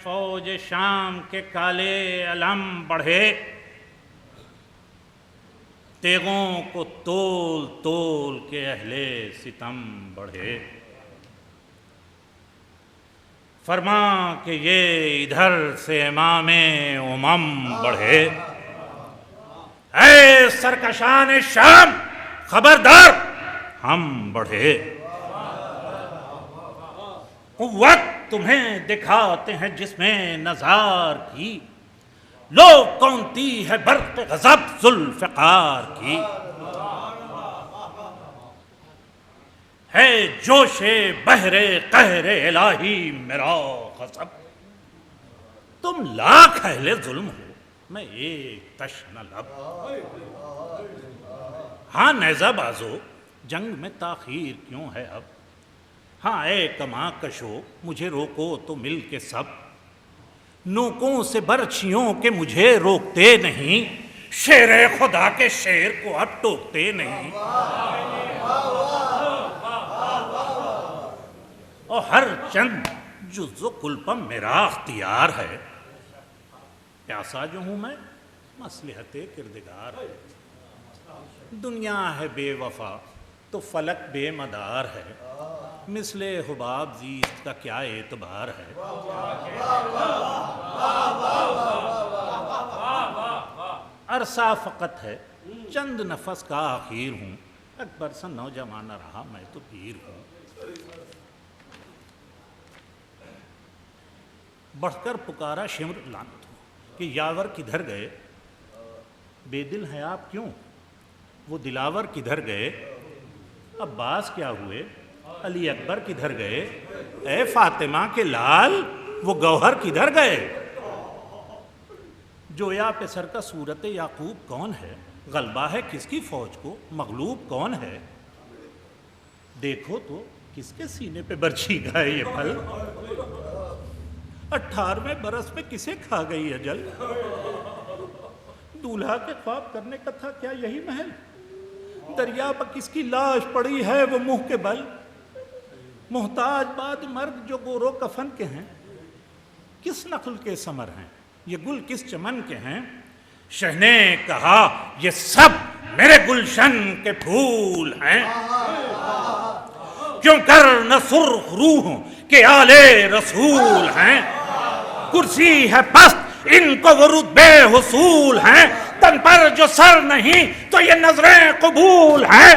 فوج شام کے کالے علم بڑھے، تیغوں کو تول تول کے اہل ستم بڑھے، فرما کہ یہ ادھر سے امام امم بڑھے۔ اے سرکشان شام خبردار ہم بڑھے، قوت تمہیں دکھاتے ہیں جس میں نظار کی، لو کونتی ہے برق غضب ذوالفقار کی، ہے جوش بحر قہر الہی میرا غضب، تم لاکھ اہل ظلم ہو میں ایک تشنہ لب، ہاں نیزہ بازو جنگ میں تاخیر کیوں ہے اب، ہاں اے کماں کشو مجھے روکو تو مل کے سب، نوکوں سے برچھیوں کے مجھے روکتے نہیں، شیر خدا کے شیر کو اب ٹوکتے نہیں، اور ہر چند جز و کلپم میرا اختیار ہے، پیاسا جو ہوں میں مصلحت کردگار ہے، دنیا ہے بے وفا تو فلک بے مدار ہے، مثل حباب زیست کا کیا اعتبار ہے، عرصہ فقط ہے چند نفس کا آخیر ہوں، اکبر سا نوجوان نہ رہا میں تو پیر ہوں، بڑھ کر پکارا شمر لعنت ہو کہ یاور کدھر گئے، بے دل ہیں آپ کیوں، وہ دلاور کدھر گئے، عباس کیا ہوئے، علی اکبر کدھر گئے، اے فاطمہ کے لال وہ گوہر کدھر گئے، جویا پہ سر کا صورت یعقوب کون ہے، غلبہ ہے کس کی فوج کو، مغلوب کون ہے، دیکھو تو کس کے سینے پہ برچھی گئے یہ پھل، 18ویں برس میں کسے کھا گئی اجل، دولہا کے خواب کرنے کا تھا کیا یہی محل، دریا پر کس کی لاش پڑی ہے وہ منہ کے بل، محتاج بعد مرگ جو گورو کفن کے ہیں، کس نخل کے ثمر ہیں یہ گل کس چمن کے ہیں، شہ نے کہا یہ سب میرے گلشن کے پھول ہیں، کیوں کر نہ سرخ روحوں کے آل رسول ہیں، کرسی ہے پست ان کو وہ رتبے حصول ہیں، تن پر جو سر نہیں تو یہ نظریں قبول ہیں،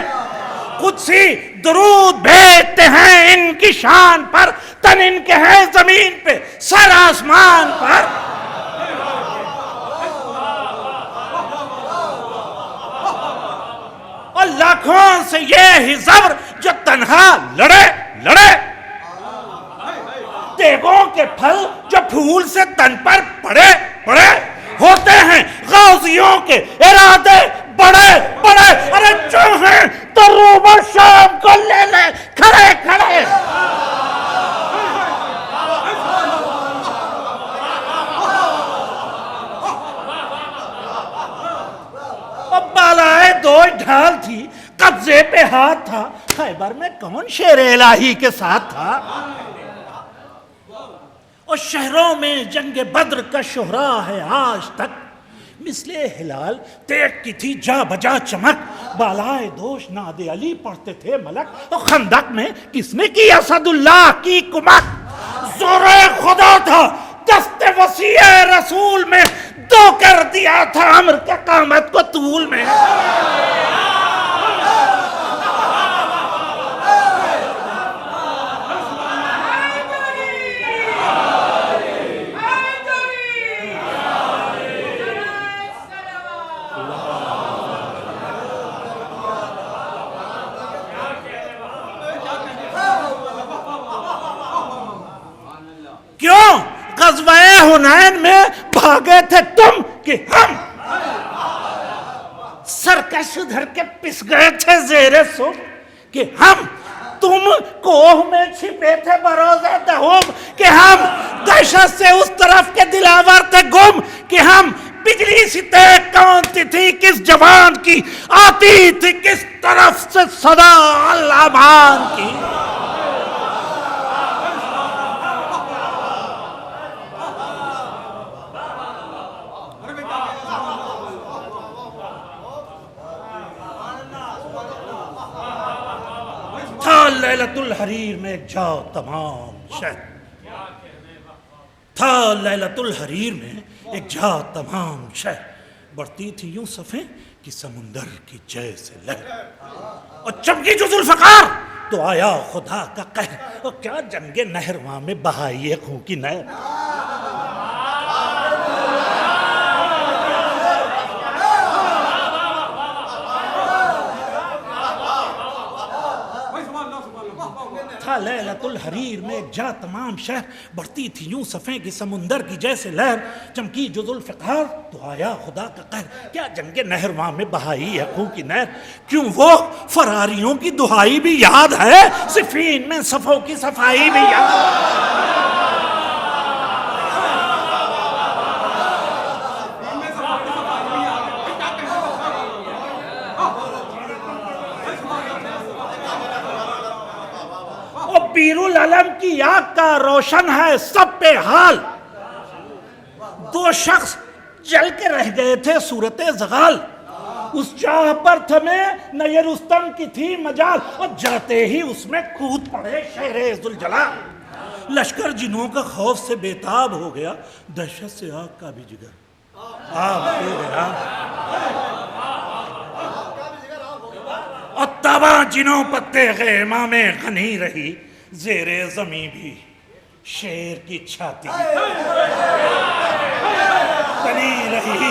قدسی درود بھیجتے ہیں ان کی شان پر، تن ان کے ہیں زمین پہ سر آسمان پر، اور لاکھوں سے یہ ہی زبر جو تنہا لڑے تیغوں کے پھل جو پھول سے تن پر پڑے ہوتے ہیں، غازیوں کے ارادے بڑے ارے جو ہیں تو روم و شام کو لے لے کھڑے اب بالائے دوش ڈھال تھی، قبضے پہ ہاتھ تھا، خیبر میں کون شیر الہی کے ساتھ تھا، اور شہروں میں جنگ بدر کا شہرا ہے آج تک، مثل ہلال تیغ کی تھی جا بجا چمک، بالائے دوش ناد علی پڑھتے تھے ملک، اور خندق میں کس نے کی اسد اللہ کی کمک، زور خدا تھا دست وسیع رسول میں، دو کر دیا تھا عمر کے قامت کو طول میں، کیوں غزوہ حنین میں بھاگے تھے تم کہ ہم، سرکش ادھر کے پس گئے تھے زیر سب کہ ہم، تم کوہ میں چھپے تھے بروز دہم کہ ہم، دہشت سے اس طرف کے دلاور تھے گم کہ ہم، بجلی سی تیغ کونتی تھی کس جوان کی، آتی تھی کس طرف سے صدا الامان کی، لیلۃ الحریر میں ایک جا تمام شہر تھا، لیلۃ الحریر میں ایک جا تمام شہر، بڑھتی تھی یوں صفیں کہ سمندر کی جیسے لہر، اور چمکی جو ذوالفقار تو آیا خدا کا قہر، اور کیا جنگ نہرواں میں بہائی خون کی نہر۔ تھا لیلۃ الحریر میں ایک جا تمام شہر، بڑھتی تھی یوں صفیں کہ سمندر کی جیسے لہر، چمکی جو ذوالفقار تو آیا خدا کا قہر، کیا جنگ نہرواں میں بہائی ہے خون کی نہر۔ کیوں وہ فراریوں کی دہائی بھی یاد ہے، صفین میں صفوں کی صفائی بھی یاد ہے۔ پیر العلم کی آنکھ کا روشن ہے سب پہ حال، دو شخص چل کے رہ گئے تھے صورت زغال، اس چاہ پر تھمے نہ یہ رستم کی تھی مجال، اور جاتے ہی اس میں کود پڑے شیر ذوالجلال۔ لشکر جنوں کا خوف سے بےتاب ہو گیا، دہشت سے آگ کا بھی جگر آگ ہو گیا، اور تاباں جنوں پتے غیمہ میں غنی رہی، زیر زمیں بھی شیر کی چھاتی تنی رہی۔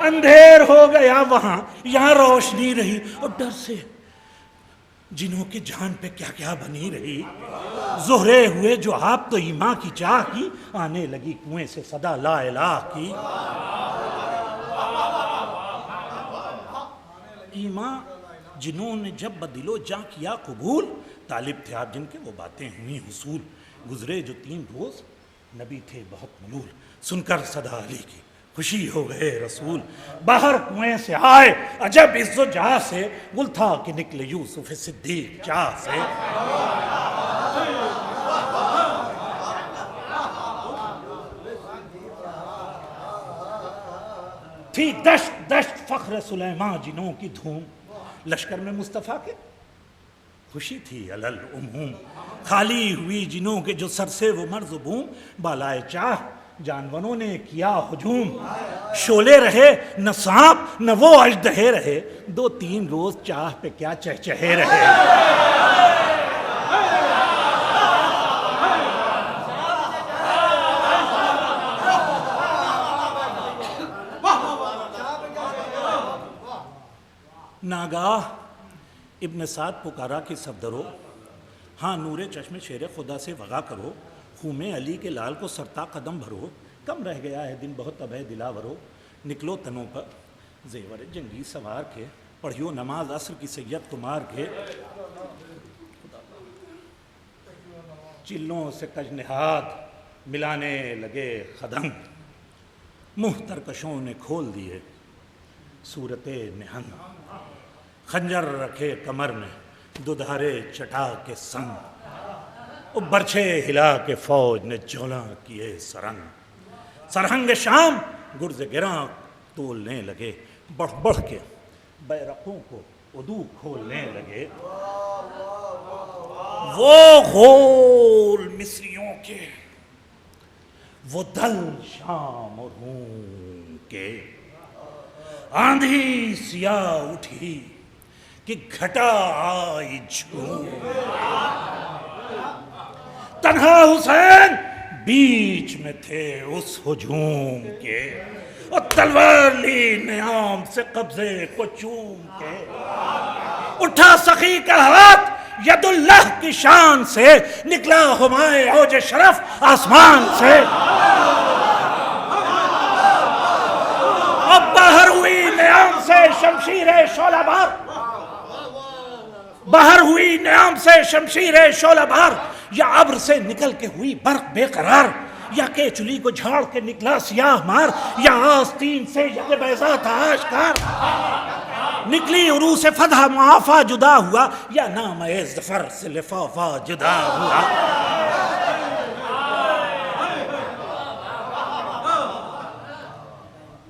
اندھیر ہو گیا وہاں، یہاں روشنی رہی، اور ڈر سے جنوں کی جان پہ کیا کیا بنی رہی۔ زہرے ہوئے جو آپ تو ایماں کی چاہ کی، آنے لگی کنویں سے صدا لا الہ کی۔ ایماں جنہوں نے جب بدل و جاں کیا قبول، طالب تھے آپ جن کے وہ باتیں ہوئی حصول۔ گزرے جو 3 روز نبی تھے بہت ملول، سن کر صدا علی کی خوشی ہو گئے رسول۔ باہر کنویں سے آئے عجب عز و جاہ سے، گل تھا کہ نکلے یوسف صدیق چاہ سے۔ تھی دشت دشت فخر سلیمان جنوں کی دھوم، لشکر میں مصطفیٰ کے خوشی تھی علل عموم۔ خالی ہوئی جنوں کے جو سر سے وہ مرز و بوم، بالائے چاہ جانوروں نے کیا ہجوم۔ شولے رہے نہ سانپ نہ وہ اژدہے رہے، 2-3 روز چاہ پہ کیا چہچہے رہے۔ ناگاہ ابن سعد پکارا کہ صفدرو، ہاں نور چشم شیر خدا سے وغا کرو، خون علی کے لال کو سرتا قدم بھرو، کم رہ گیا ہے دن بہت اب ہے دلاورو، نکلو تنوں پر زیور جنگی سوار کے، پڑھیو نماز عصر کی سید تمہار کے۔ چلوں سے کج نہاد ملانے لگے خدم، منہ ترکشوں نے کھول دیے صورت نہنگ، خنجر رکھے کمر میں دودھارے چٹا کے سنگ، برچھے ہلا کے فوج نے جولاں کیے سرنگ، سرہنگ شام گرز گراں تولنے لگے، بڑھ بڑھ کے بیرقوں کو عدو کھولنے لگے۔ وہ غول مصریوں کے، وہ دل شام اور روم کے، آندھی سیاہ اٹھی کہ گھٹا آئی جھوم، تنہا حسین بیچ میں تھے اس ہجوم کے، اور تلوار لی نیام سے قبضے کو چوم کے، اٹھا سخی کا ہاتھ ید اللہ کی شان سے، نکلا ہمائے اوج شرف آسمان سے، اب باہر ہوئی نیام سے شمشیر شعلہ بار، باہر ہوئی نیام سے شمشیر شعلہ بار، یا ابر سے نکل کے ہوئی برق بے قرار، یا کہ چلی کو جھاڑ کے نکلا سیاہ مار، یا آستین سے ید بیضا تھا آشکار، نکلی عروس فتح معافہ جدا ہوا، یا نام ظفر سے لفافہ جدا ہوا۔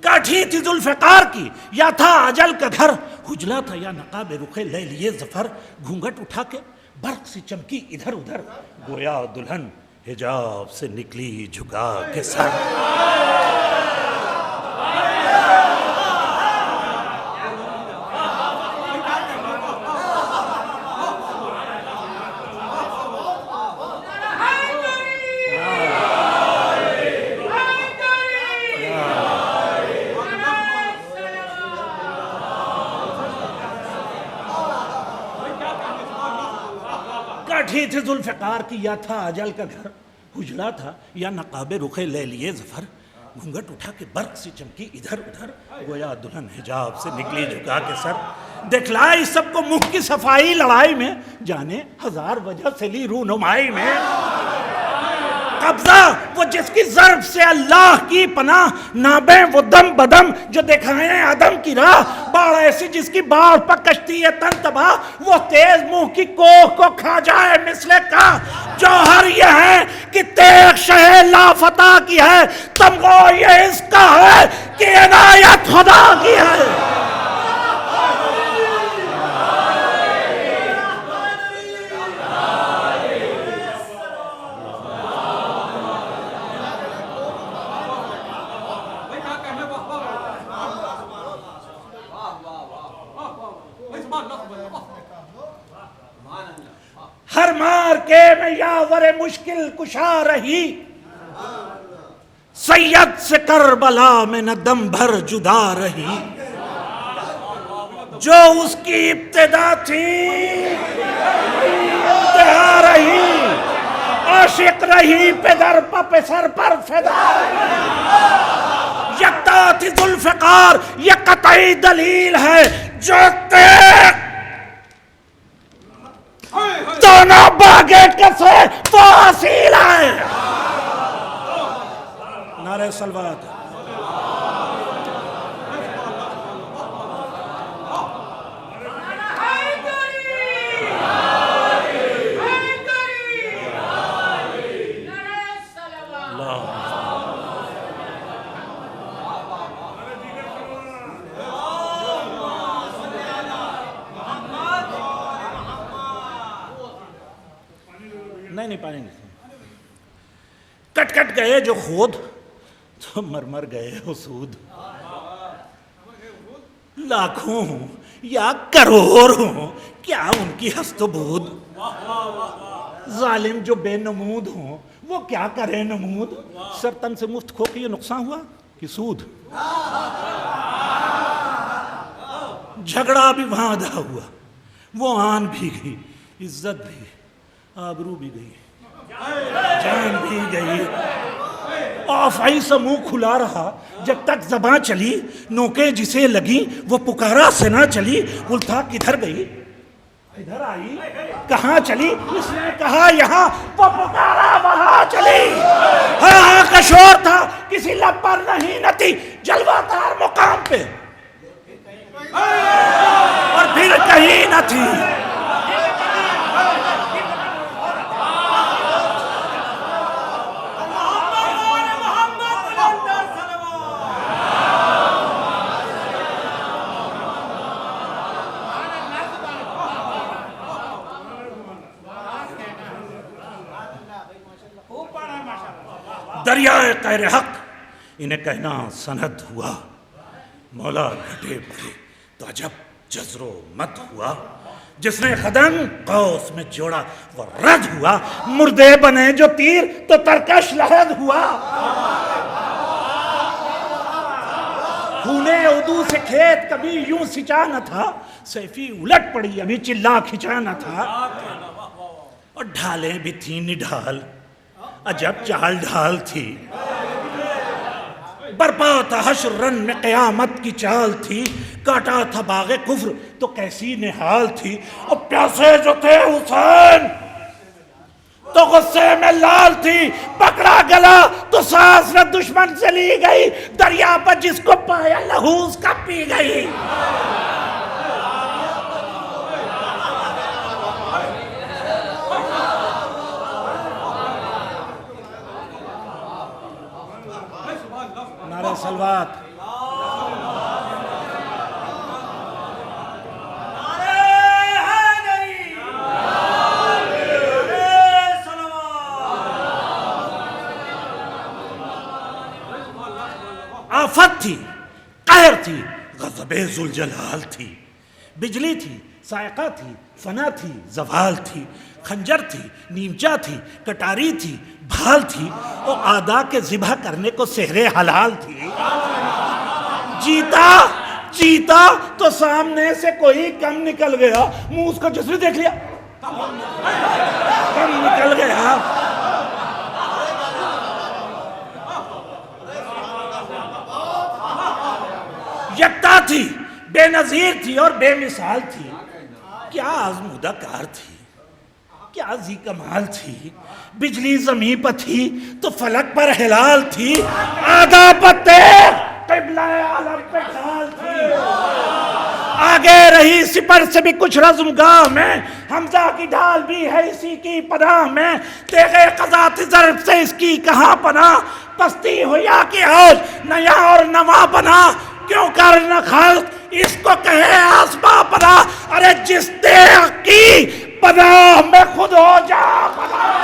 کاٹھی تھی ذوالفقار کی یا تھا اجل کا گھر، کھجلا تھا یا نقاب رخ لیلی ظفر، گھونگھٹ اٹھا کے برق سی چمکی ادھر ادھر، گویا دلہن حجاب سے نکلی جھکا کے سر۔ کاٹھی تھی ذوالفقار کی یا تھا اجل کا گھر، اجلا تھا یا نقاب رخ لیلی ظفر، گھونگھٹ اٹھا کے برق سی چمکی ادھر ادھر، گویا دلہن حجاب سے نکلی جھکا کے سر۔ دکھلائی سب کو منہ کی صفائی لڑائی میں، جانے ہزار وجہ سے لی رونمائی میں۔ قبضہ وہ جس کی ضرب سے اللہ کی پناہ، نابیں وہ دم بدم جو دکھائیں عدم کی راہ، باڑ ایسی جس کی باڑ پر کشتی ہے تن تباہ، وہ تیز منہ کی کوہ کو کھا جائے مثل کا۔ جوہر یہ ہے کہ تیغ شہ لافتہ کی ہے، تمغہ یہ اس کا ہے کہ عنایت خدا کی ہے۔ ہر مار کے میں یاور مشکل کشا رہی، سید سے کربلا میں نہ دم بھر جدا رہی۔ جو اس کی ابتدا تھی انتہا رہی، عاشق رہی پدر پسر پر فدا رہی۔ یکتا تھی ذوالفقار یہ قطعی دلیل ہے، جو تیغ دونوں باغے کسے وہ حسیل ہے۔ نعرہ صلوات۔ نہیں پانی نہیں، کٹ کٹ گئے جو خود تو مر گئے حسود۔ لاکھوں ہوں یا کروڑ ہوں کیا ان کی ہست و بود، ظالم جو بے نمود ہوں وہ کیا کرے نمود۔ سر تن سے مفت کھو کے یہ نقصان ہوا کہ سود، جھگڑا بھی وہاں ادا ہوا، وہ آن بھی گئی، عزت بھی، آبرو بھی گئی، جان بھی گئی۔ آفائی سے منہ کھلا رہا جب تک زباں چلی، نوکیں جسے لگی وہ پکارا سے نہ چلی۔ التھا کدھر گئی ادھر آئی، کہاں چلی اس نے کہا یہاں، وہ پکارا وہاں چلی۔ ہاں ہاں کا شور تھا کسی لب پر نہیں نتی، جلوہ دار مقام پہ اور پھر کہیں نہ تھی۔ دریائے قہر حق انہیں کہنا سند ہوا، مولا گھٹے پڑے تو عجب جزر و مد ہوا۔ جس نے قدم قوس میں جوڑا وہ رد ہوا، مردے بنے جو تیر تو ترکش لحد ہوا۔ خونے عدو سے کھیت کبھی یوں سچا نہ تھا، سیفی الٹ پڑی ابھی چلا کھچا نہ تھا۔ اور ڈھالیں بھی تھیں نڈھال، عجب چال ڈھال تھی، برپا تھا حشر رن میں قیامت کی چال تھی۔ کاٹا تھا باغ کفر تو کیسی نحال تھی، اور پیاسے جو تھے حسین تو غصے میں لال تھی۔ پکڑا گلا تو سانس نہ دشمن سے لی گئی، دریا پر جس کو پایا لہو اس کا پی گئی۔ نعرہ صلوات۔ آفت تھی، قہر تھی، غضب ذوالجلال تھی، بجلی تھی، صاعقہ تھی، فنا تھی، زوال تھی، خنجر تھی، نیمچا تھی، کٹاری تھی، بھال تھی، اور آدھا کے ذبح کرنے کو سحر حلال تھی۔ جیتا تو سامنے سے کوئی کم نکل گیا، منہ اس کا جسر دیکھ لیا، کم نکل گیا۔ یکتا تھی، بے نظیر تھی اور بے مثال تھی، کیا آزمودہ کار تھی، کیا ذی کمال تھی۔ بجلی زمین پر تھی تو فلک پر ہلال تھی، آدھا پتے قبلہ عالم پہ ڈال تھی۔ آگے رہی سپر سے بھی کچھ رزمگاہ میں، حمزہ کی ڈھال بھی ہے اسی کی پناہ میں، تیغ قضا تھی ضرب سے اس کی کہاں پناہ، پستی ہو یا کہ آج نیا اور نواں بنا، کیوں کر نہ خلق اس کو کہے آسماں پناہ، ارے جس تیغ کی پناہ میں خود ہو جا پناہ۔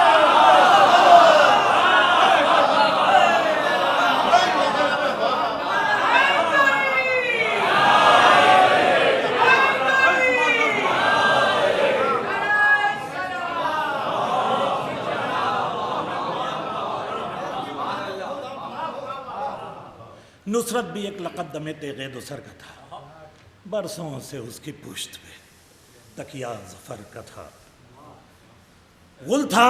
نصرت بھی ایک لقدم تیغ دوسر کا تھا، برسوں سے اس کی پشت پہ تکیہ ظفر کا تھا، غل تھا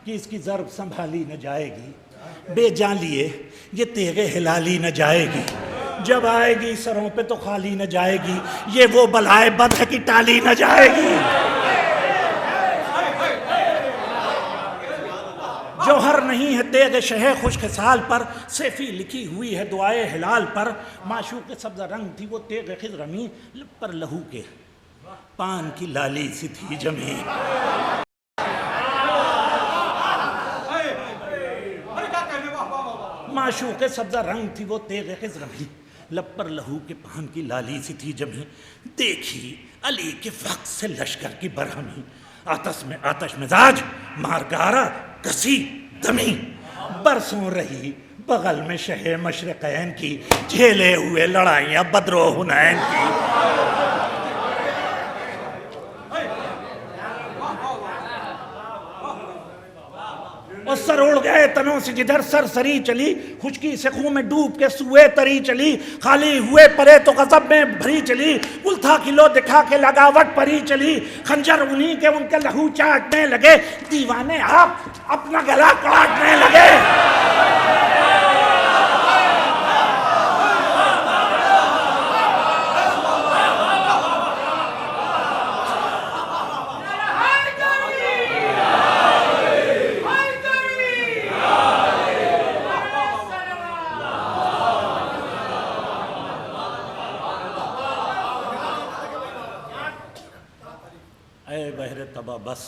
کہ اس کی ضرب سنبھالی نہ جائے گی، بے جان لیے یہ تیغ ہلالی نہ جائے گی، جب آئے گی سروں پہ تو خالی نہ جائے گی، یہ وہ بلائے بد ہے کہ ٹالی نہ جائے گی۔ جوہر نہیں ہے تیغ شہ خوش خصال پر، سیفی لکھی ہوئی ہے دعائے ہلال پر، معشوق سبز رنگ تھی وہ تیغ خضرمی، لب پر لہو کے پان کی لالی سی تھی جمی۔ معشوق سبز رنگ تھی وہ تیغ خضرمی، لب پر لہو کے پان کی لالی سی تھی جمی، دیکھی علی کے وقت سے لشکر کی برہمی، آتش مزاج مارگارہ کسی دمی، برسوں رہی بغل میں شہ مشرقین کی، جھیلے ہوئے لڑائیاں بدر و حنین کی۔ اور سر اڑ گئے تنوں سے جدھر سرسری چلی، خشکی سے خون میں ڈوب کے سوئے تری چلی، خالی ہوئے پرے تو غضب میں بھری چلی، گل تھا کلو دکھا کے لگاوٹ پری چلی، خنجر انہی کے ان کے لہو چاٹنے لگے، دیوانے آپ اپنا گلا کاٹنے لگے۔ اے بحر تبا بس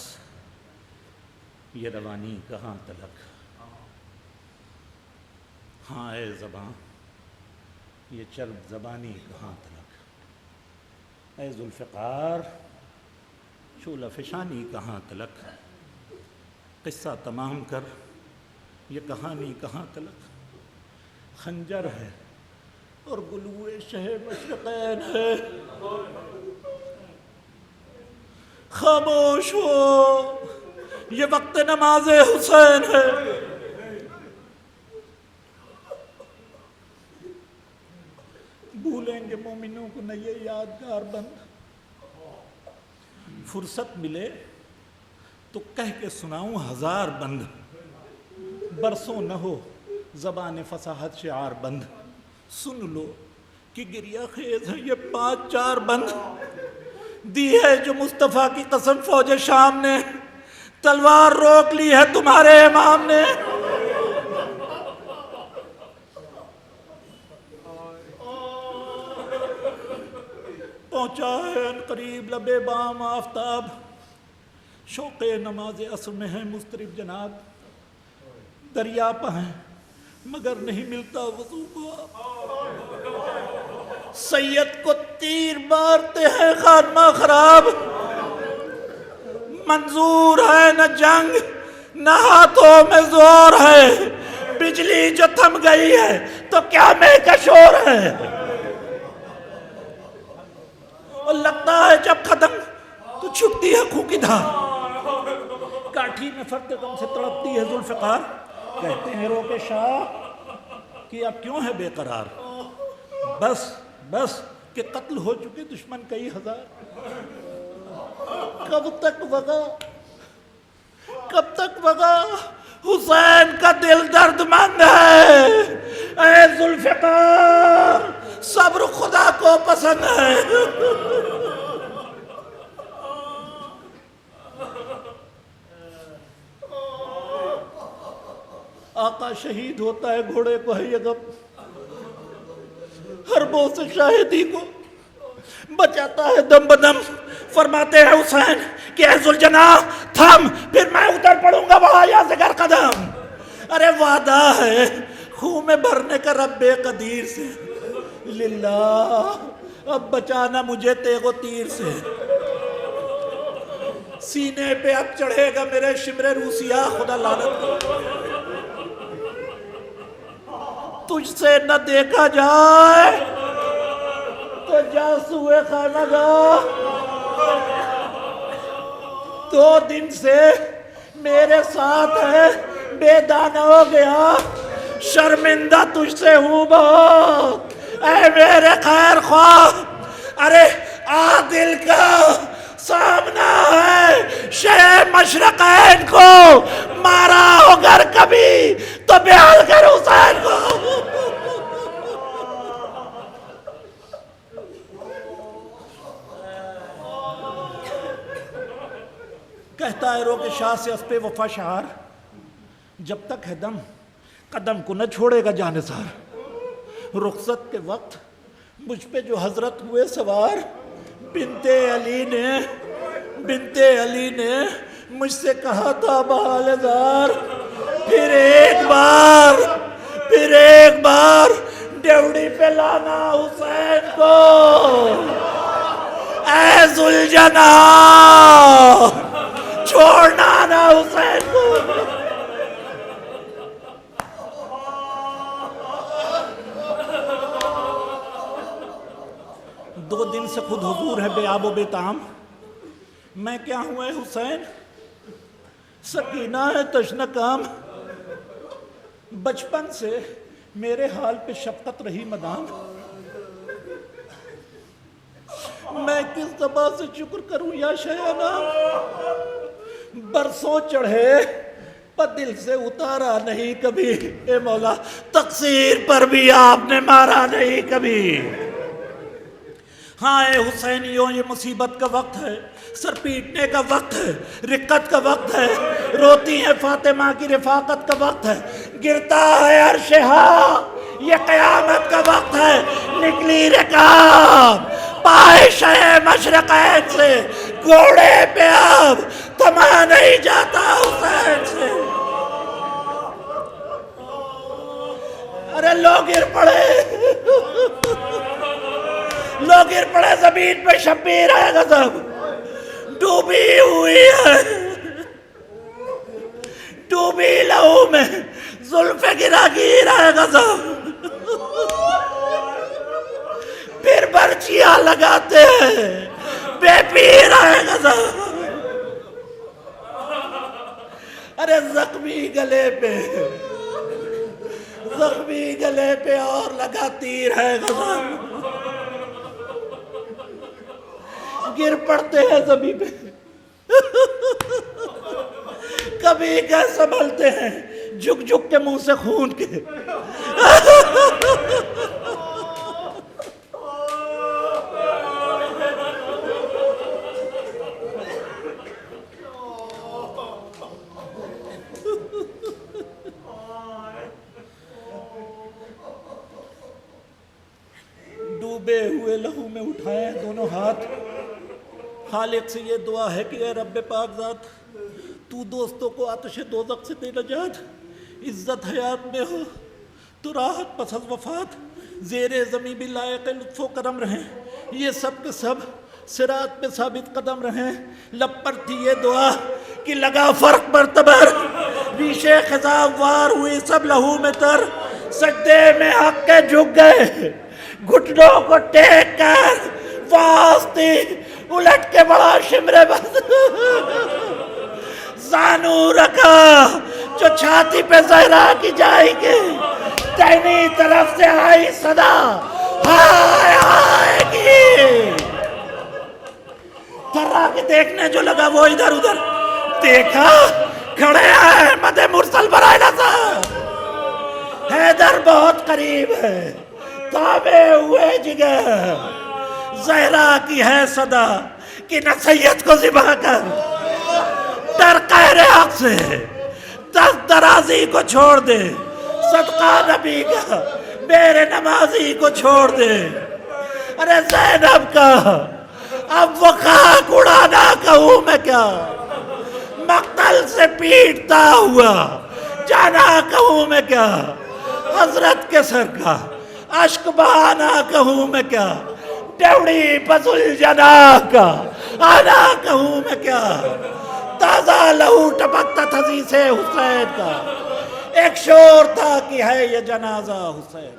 یہ روانی کہاں تلک، ہاں اے زباں یہ چرب زبانی کہاں تلک، اے ذوالفقار شعلہ فشانی کہاں تلک، قصہ تمام کر یہ کہانی کہاں تلک، خنجر ہے اور گلوئے شہ مشرقین ہے، خاموش ہو یہ وقت نماز حسین ہے۔ بھولیں گے مومنوں کو نہ یہ یادگار بند، فرصت ملے تو کہہ کے سناؤں ہزار بند، برسوں نہ ہو زبان فصاحت شعار بند، سن لو کہ گریہ خیز ہے یہ 5-4 بند، دی ہے جو مصطفیٰ کی قسم فوج شام نے، تلوار روک لی ہے تمہارے امام نے۔ پہنچا ہے ان قریب لبے بام آفتاب، شوق نماز عصر میں ہے مضطرب جناب، دریا پہ ہیں مگر نہیں ملتا وضو کو، سید کو تیر مارتے ہیں خاتمہ خراب، منظور ہے نہ جنگ نہ ہاتھوں میں زور ہے، بجلی جو تھم گئی ہے تو تو کیا میں کا شور ہے. اور لگتا ہے جب قدم تو چھٹتی ہے خوں کی دھار. کاٹھی میں فرق غم سے تڑپتی ہے ذوالفقار. کہتے ہیں رو کے شاہ کہ اب کیوں ہے بے قرار. بس بس کہ قتل ہو چکے دشمن کئی ہزار. کب تک وغا کب تک وغا حسین کا دل درد مند ہے. اے ذوالفقار صبر خدا کو پسند ہے. آقا شہید ہوتا ہے گھوڑے کو ہے یہ غم. حربوں سے شاہدی کو بچاتا ہے دم بدم. فرماتے ہیں حسین کہ اے ذوالجناح تھم پھر میں اتر پڑوں گا وہاں یا زگر قدم. ارے وعدہ ہے خوں میں بھرنے کا رب قدیر سے. للہ اب بچانا مجھے تیغ و تیر سے. سینے پہ اب چڑھے گا میرے شمر روسیہ خدا لعنت کو. تجھ سے نہ دیکھا جائے تو جاسوئے خانہ گاہ. 2 دن سے میرے ساتھ ہے بے دانہ ہو گیا. شرمندہ تجھ سے ہوں بہت اے میرے خیر خواہ. ارے عادل کا سامنا ہے شہ مشرقین کو. مارا ہو گر کبھی تو بیال کر حسین کو. کہتا ہے رو کے شاہ سے اسپِ وفا شعار جب تک ہے دم قدم کو نہ چھوڑے گا جانثار. رخصت کے وقت مجھ پہ جو حضرت ہوئے سوار بنت علی نے مجھ سے کہا تھا بحال زار. پھر ایک بار ڈیوڑی پہ لانا حسین کو. اے ذوالجناح چھوڑنا نہ حسین کو. دو دن سے خود حضور ہے بے آب و بے طعام. میں کیا ہوں اے حسین سکینہ ہے تشنہ کام. بچپن سے میرے حال پہ شفقت رہی مدام. میں کس زبان سے شکر کروں یا شیانہ. برسوں چڑھے پر دل سے اتارا نہیں کبھی. اے مولا تقصیر پر بھی آپ نے مارا نہیں کبھی. ہاں اے حسینیوں یہ مصیبت کا وقت ہے. سر پیٹنے کا وقت ہے. رقت کا وقت ہے. روتی ہے فاطمہ کی رفاقت کا وقت ہے. گرتا ہے عرش ہا یہ قیامت کا وقت ہے. نکلی رکاب پائے شہ مشرقین سے. گھوڑے پہ اب تھما نہیں جاتا حسین سے. ارے لوگ گر پڑے زمین پہ. شبیر ہے غضب ڈوبی ہوئی ہے. ڈوبی لہو میں زلف گرا گیر ہے غضب. پھر برچیاں لگاتے ہیں بے پیر ہے غضب. ارے زخمی گلے پہ اور لگا تیر ہے غضب. گر پڑتے ہیں زمین پہ کبھی کہ سنبھلتے ہیں جھک کے منہ سے خون کے. ڈوبے ہوئے لہو میں اٹھائے دونوں ہاتھ. خالق سے یہ دعا ہے کہ اے رب پاک ذات تو دوستوں کو آتش دوزخ سے دے نجات. عزت حیات میں ہو تو راحت پس از وفات. زیر زمین بھی لائق لطف و کرم رہیں. یہ سب کے سب صراط پہ ثابت قدم رہیں. لب پر تھی یہ دعا کہ لگا فرق برتبر. ریشے خضاب وار ہوئی سب لہو میں تر. سجدے میں حق کے جھک گئے، گھٹنوں کو ٹیک کر واسطی الٹ کے بڑا شمرے بس زانو رکھا جو چھاتی پہ زہرا کی جائے گی، دہنی طرف سے آئی صدا ہائے آئے گی۔ تھرا کے دیکھنے جو لگا وہ ادھر ادھر دیکھا، کھڑے ہیں مد مرسل برائے نظر، حیدر بہت قریب ہے، تابے ہوئے جگر، زہرا کی ہے صدا کہ نہ سید کو ذبح کر، ڈر قہر حق سے دست درازی کو چھوڑ دے، صدقہ نبی کا میرے نمازی کو چھوڑ دے۔ ارے زینب کا اب وہ خاک اڑانا کہوں میں کیا، مقتل سے پیٹتا ہوا جانا کہوں میں کیا، حضرت کے سر کا عشق بہانا کہوں میں کیا، ڈیوڑی بزل جنا کا آنا کہوں میں کیا، تازہ لہو ٹپکتا تھا سے حسین کا، ایک شور تھا کہ ہے یہ جنازہ حسین۔